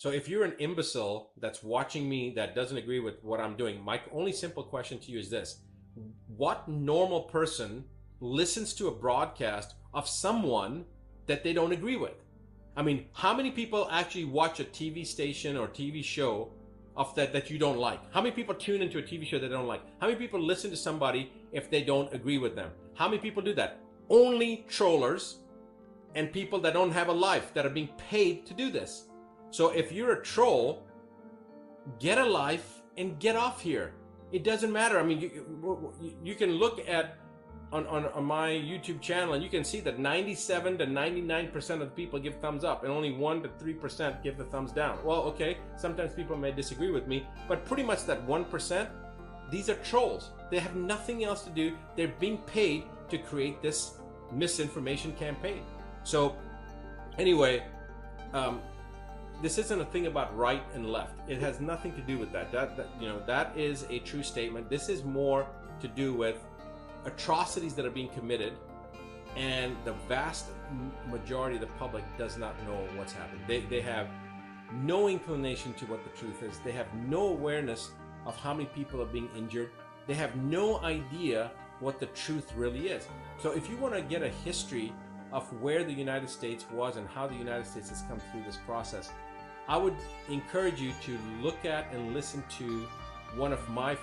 So if you're an imbecile that's watching me that doesn't agree with what I'm doing, my only simple question to you is this: what normal person listens to a broadcast of someone that they don't agree with? I mean, how many people actually watch a TV station or TV show of that you don't like? How many people tune into a TV show that they don't like? How many people listen to somebody if they don't agree with them? How many people do that? Only trollers and people that don't have a life, that are being paid to do this. So if you're a troll, get a life and get off here. It doesn't matter. I mean, you can look at on my YouTube channel and you can see that 97 to 99% of the people give thumbs up and only 1 to 3% give the thumbs down. Well, okay, sometimes people may disagree with me, but pretty much that 1%, these are trolls. They have nothing else to do. They're being paid to create this misinformation campaign. So anyway, this isn't a thing about right and left. It has nothing to do with that. That is a true statement. This is more to do with atrocities that are being committed, and the vast majority of the public does not know what's happening. They have no inclination to what the truth is. They have no awareness of how many people are being injured. They have no idea what the truth really is. So if you want to get a history of where the United States was and how the United States has come through this process, I would encourage you to look at and listen to one of my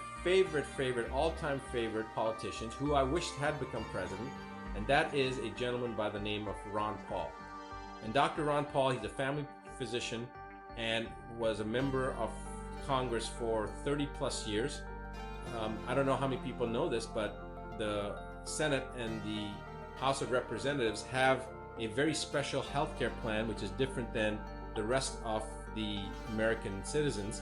all-time favorite politicians who I wished had become president, and that is a gentleman by the name of Ron Paul. And Dr. Ron Paul, he's a family physician and was a member of Congress for 30 plus years. I don't know how many people know this, but the Senate and the House of Representatives have a very special healthcare plan, which is different than the rest of the American citizens.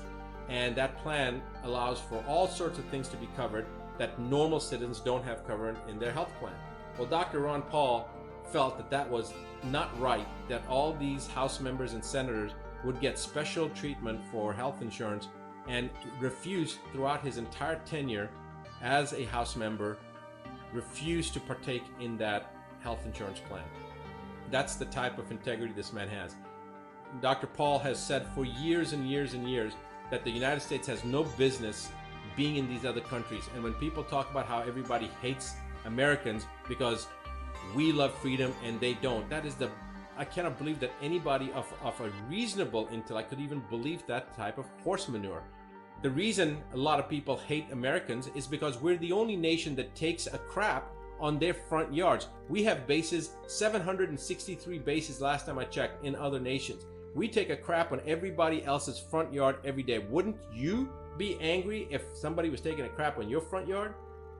And that plan allows for all sorts of things to be covered that normal citizens don't have covered in their health plan. Well, Dr. Ron Paul felt that that was not right, that all these House members and senators would get special treatment for health insurance, and refused throughout his entire tenure as a House member, refused to partake in that health insurance plan. That's the type of integrity this man has. Dr. Paul has said for years and years and years that the United States has no business being in these other countries. And when people talk about how everybody hates Americans because we love freedom and they don't, I cannot believe that anybody of a reasonable intellect could even believe that type of horse manure. The reason a lot of people hate Americans is because we're the only nation that takes a crap on their front yards. We have bases, 763 bases last time I checked, in other nations. We take a crap on everybody else's front yard every day. Wouldn't you be angry if somebody was taking a crap on your front yard?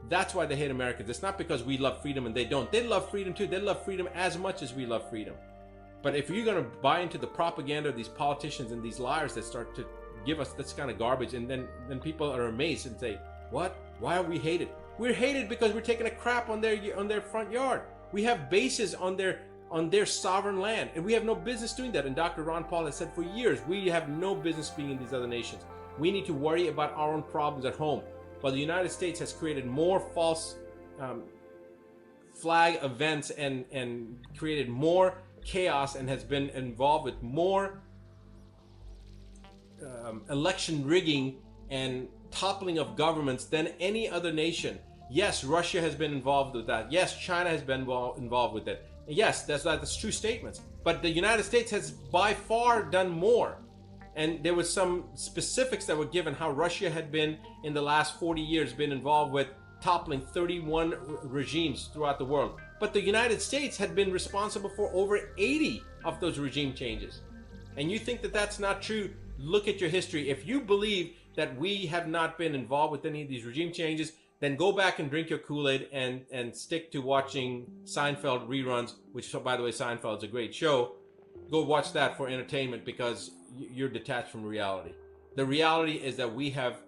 That's why they hate Americans. It's not because we love freedom and they don't. They love freedom too. They love freedom as much as we love freedom. But if you're going to buy into the propaganda of these politicians and these liars that start to give us this kind of garbage, and then people are amazed and say, what? Why are we hated? We're hated because we're taking a crap on their front yard. We have bases on their sovereign land, and we have no business doing that. And Dr. Ron Paul has said for years, we have no business being in these other nations. We need to worry about our own problems at home. But the United States has created more false flag events and created more chaos, and has been involved with more election rigging and toppling of governments than any other nation. Yes, Russia has been involved with that. Yes, China has been involved with it. Yes, that's true statements. But the United States has by far done more. And there was some specifics that were given how Russia had been in the last 40 years been involved with toppling 31 regimes throughout the world. But the United States had been responsible for over 80 of those regime changes. And you think that that's not true? Look at your history. If you believe that we have not been involved with any of these regime changes, then go back and drink your Kool-Aid and stick to watching Seinfeld reruns, which, by the way, Seinfeld is a great show. Go watch that for entertainment, because you're detached from reality. The reality is that we have,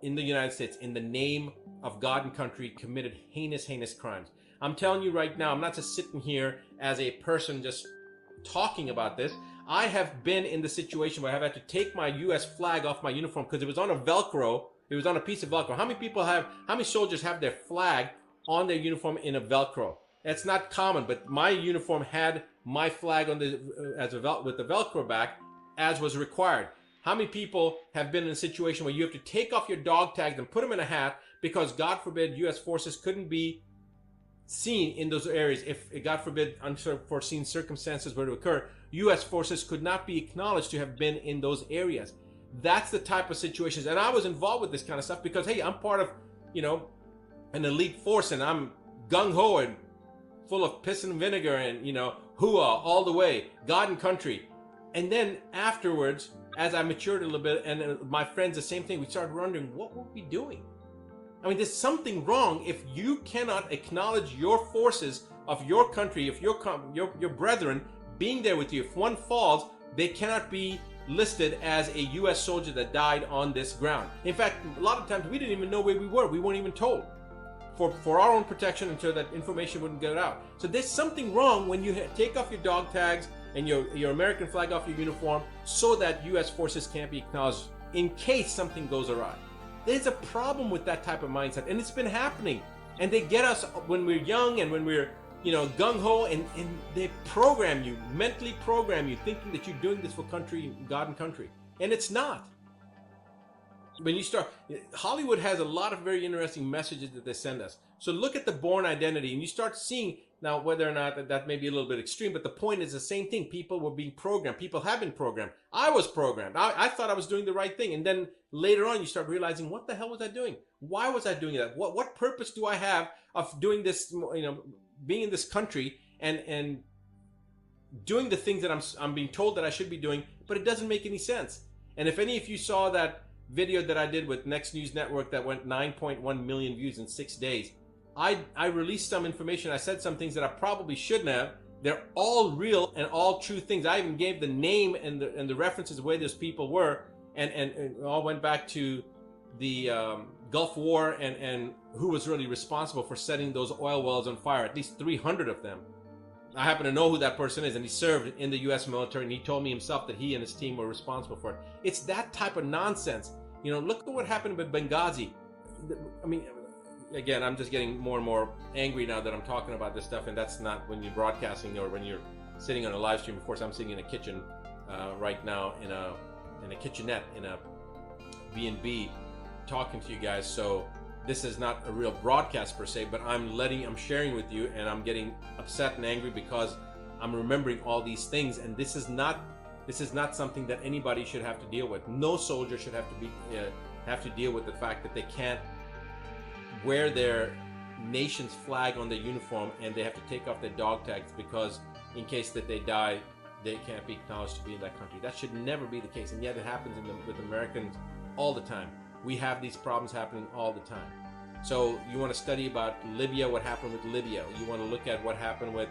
in the United States, in the name of God and country, committed heinous, heinous crimes. I'm telling you right now, I'm not just sitting here as a person just talking about this. I have been in the situation where I've had to take my U.S. flag off my uniform because it was on a Velcro. It was on a piece of Velcro. How many soldiers have their flag on their uniform in a Velcro? That's not common, but my uniform had my flag on with the Velcro back, as was required. How many people have been in a situation where you have to take off your dog tags and put them in a hat because, God forbid, U.S. forces couldn't be seen in those areas? If, God forbid, unforeseen circumstances were to occur, U.S. forces could not be acknowledged to have been in those areas. That's the type of situations. And I was involved with this kind of stuff because, hey, I'm part of, an elite force, and I'm gung-ho and full of piss and vinegar and, hooah all the way, God and country. And then afterwards, as I matured a little bit, and my friends, the same thing, we started wondering, what were we doing? I mean, there's something wrong if you cannot acknowledge your forces of your country, if your brethren being there with you. If one falls, they cannot be listed as a U.S. soldier that died on this ground. In fact, a lot of times we didn't even know where we were. We weren't even told. For our own protection, until that information wouldn't get out. So there's something wrong when you take off your dog tags and your American flag off your uniform so that U.S. forces can't be acknowledged in case something goes awry. There's a problem with that type of mindset, and it's been happening. And they get us when we're young and when we're, gung-ho, and they mentally program you, thinking that you're doing this for country, God and country. And it's not. When you start, Hollywood has a lot of very interesting messages that they send us. So look at the Bourne Identity, and you start seeing now whether or not that may be a little bit extreme, but the point is the same thing. People were being programmed. People have been programmed. I was programmed. I thought I was doing the right thing. And then later on, you start realizing, what the hell was I doing? Why was I doing that? What purpose do I have of doing this, being in this country and doing the things that I'm being told that I should be doing, but it doesn't make any sense. And if any of you saw that video that I did with Next News Network that went 9.1 million views in 6 days, I released some information. I said some things that I probably shouldn't have. They're all real and all true things. I even gave the name and the references of where those people were, and it all went back to the Gulf War and who was really responsible for setting those oil wells on fire, at least 300 of them. I happen to know who that person is, and he served in the U.S. military, and he told me himself that he and his team were responsible for it. It's that type of nonsense. Look at what happened with Benghazi. I mean, again, I'm just getting more and more angry now that I'm talking about this stuff, and that's not when you're broadcasting or when you're sitting on a live stream. Of course, I'm sitting in a kitchen right now in a kitchenette in a B&B talking to you guys. So this is not a real broadcast per se, but I'm sharing with you, and I'm getting upset and angry because I'm remembering all these things, and this is not something that anybody should have to deal with. No soldier should have to deal with the fact that they can't wear their nation's flag on their uniform, and they have to take off their dog tags because in case that they die, they can't be acknowledged to be in that country. That should never be the case, and yet it happens with Americans all the time. We have these problems happening all the time. So you want to study about Libya, what happened with Libya. You want to look at what happened with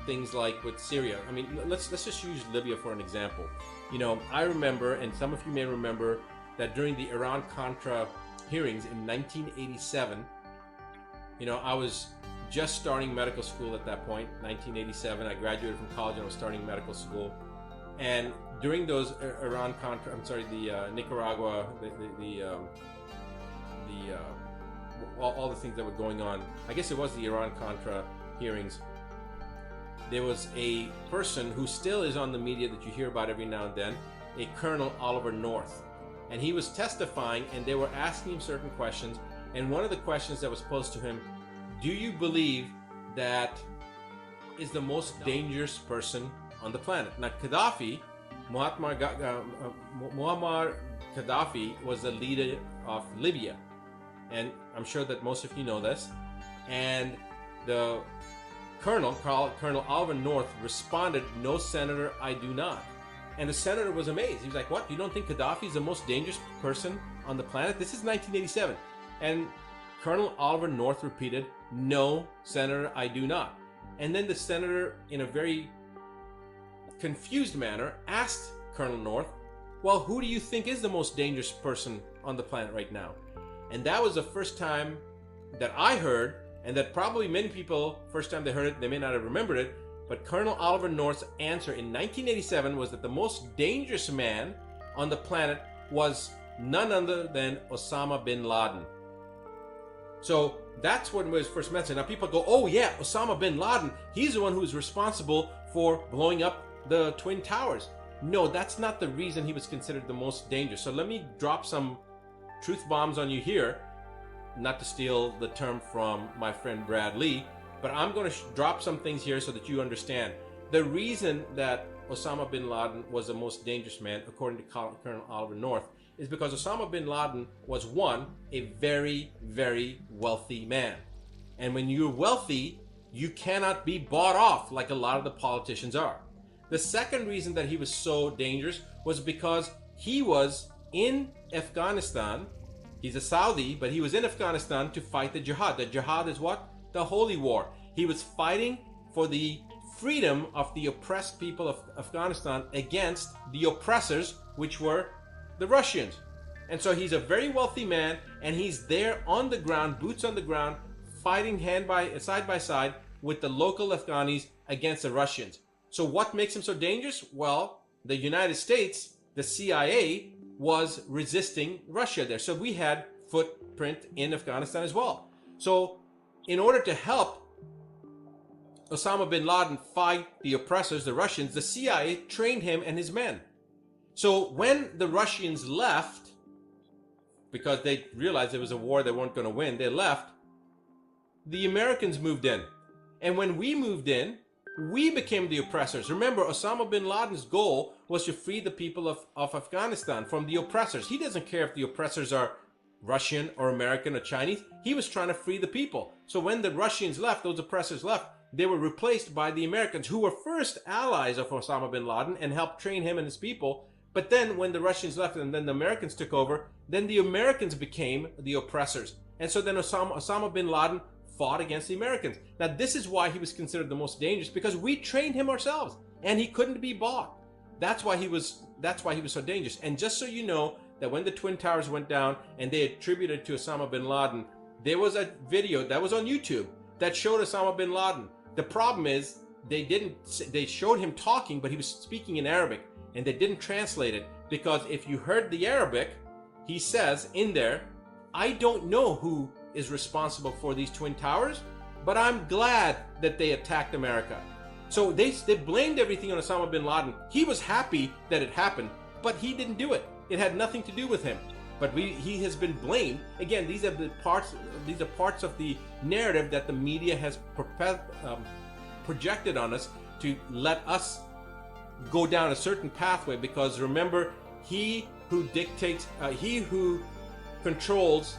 things like with Syria. I mean, let's just use Libya for an example. I remember, and some of you may remember, that during the Iran-Contra hearings in 1987, I was just starting medical school at that point, 1987. I graduated from college and I was starting medical school. And during those the Nicaragua, all the things that were going on, I guess it was the Iran-Contra hearings, there was a person who still is on the media that you hear about every now and then, a Colonel Oliver North. And he was testifying, and they were asking him certain questions. And one of the questions that was posed to him, do you believe that is the most dangerous person on the planet? Now, Muammar Gaddafi was the leader of Libya. And I'm sure that most of you know this. And the Colonel Oliver North responded, "No, Senator, I do not." And the senator was amazed. He was like, "What? You don't think Gaddafi is the most dangerous person on the planet?" This is 1987. And Colonel Oliver North repeated, "No, Senator, I do not." And then the senator, in a very confused manner, asked Colonel North, "Well, who do you think is the most dangerous person on the planet right now?" And that was the first time that I heard, and that probably many people, first time they heard it, they may not have remembered it, but Colonel Oliver North's answer in 1987 was that the most dangerous man on the planet was none other than Osama bin Laden. So that's when it was first mentioned. Now people go, "Oh yeah, Osama bin Laden, he's the one who's responsible for blowing up the Twin Towers." No, that's not the reason he was considered the most dangerous. So let me drop some truth bombs on you here, not to steal the term from my friend Brad Lee, but I'm going to drop some things here so that you understand. The reason that Osama bin Laden was the most dangerous man, according to Colonel Oliver North, is because Osama bin Laden was, one, a very, very wealthy man. And when you're wealthy, you cannot be bought off like a lot of the politicians are. The second reason that he was so dangerous was because he was in Afghanistan. He's a Saudi, but he was in Afghanistan to fight the jihad. The jihad is what? The holy war. He was fighting for the freedom of the oppressed people of Afghanistan against the oppressors, which were the Russians. And so he's a very wealthy man, and he's there on the ground, boots on the ground, fighting side by side with the local Afghanis against the Russians. So what makes him so dangerous? Well, the United States, the CIA, was resisting Russia there. So we had footprint in Afghanistan as well. So in order to help Osama bin Laden fight the oppressors, the Russians, the CIA trained him and his men. So when the Russians left, because they realized there was a war they weren't going to win, they left, the Americans moved in. And when we moved in, we became the oppressors. Remember, Osama bin Laden's goal was to free the people of Afghanistan from the oppressors. He doesn't care if the oppressors are Russian or American or Chinese. He was trying to free the people. So when the Russians left, those oppressors left, they were replaced by the Americans, who were first allies of Osama bin Laden and helped train him and his people. But then when the Russians left and then the Americans took over, then the Americans became the oppressors. And so then Osama bin Laden fought against the Americans. Now this is why he was considered the most dangerous, because we trained him ourselves and he couldn't be bought. That's why he was so dangerous. And just so you know, that when the Twin Towers went down and they attributed to Osama bin Laden, there was a video that was on YouTube that showed Osama bin Laden. The problem is they showed him talking, but he was speaking in Arabic, and they didn't translate it, because if you heard the Arabic, he says in there, I don't know who is responsible for these Twin Towers, but I'm glad that they attacked America. So they blamed everything on Osama bin Laden. He was happy that it happened, but he didn't do it. It had nothing to do with him. But he has been blamed. Again, these are parts of the narrative that the media has projected on us to let us go down a certain pathway. Because remember, he who controls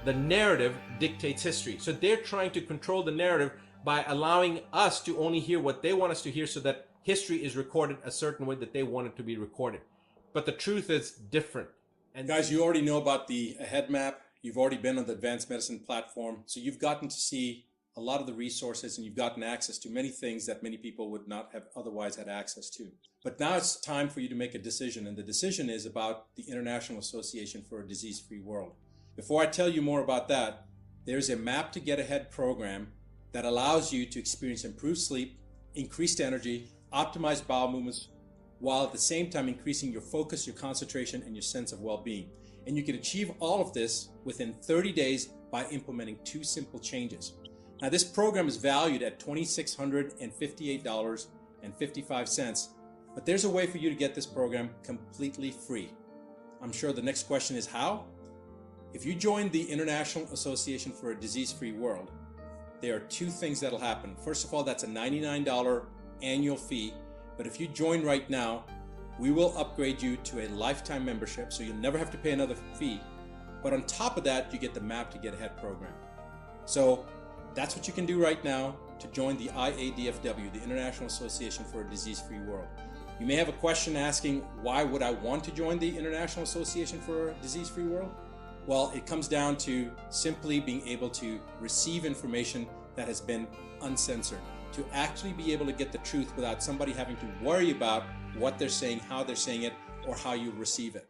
the narrative dictates history. So they're trying to control the narrative by allowing us to only hear what they want us to hear, so that history is recorded a certain way that they want it to be recorded. But the truth is different. And guys, you already know about the AHEAD map. You've already been on the Advanced Medicine platform. So you've gotten to see a lot of the resources, and you've gotten access to many things that many people would not have otherwise had access to. But now it's time for you to make a decision. And the decision is about the International Association for a Disease-Free World. Before I tell you more about that, there's a Map to Get Ahead program that allows you to experience improved sleep, increased energy, optimized bowel movements, while at the same time increasing your focus, your concentration, and your sense of well-being. And you can achieve all of this within 30 days by implementing 2 simple changes. Now, this program is valued at $2,658.55, but there's a way for you to get this program completely free. I'm sure the next question is how? If you join the International Association for a Disease-Free World, there are 2 things that'll happen. First of all, that's a $99 annual fee. But if you join right now, we will upgrade you to a lifetime membership, so you'll never have to pay another fee. But on top of that, you get the Map to Get Ahead program. So that's what you can do right now to join the IADFW, the International Association for a Disease-Free World. You may have a question asking, why would I want to join the International Association for a Disease-Free World? Well, it comes down to simply being able to receive information that has been uncensored, to actually be able to get the truth without somebody having to worry about what they're saying, how they're saying it, or how you receive it.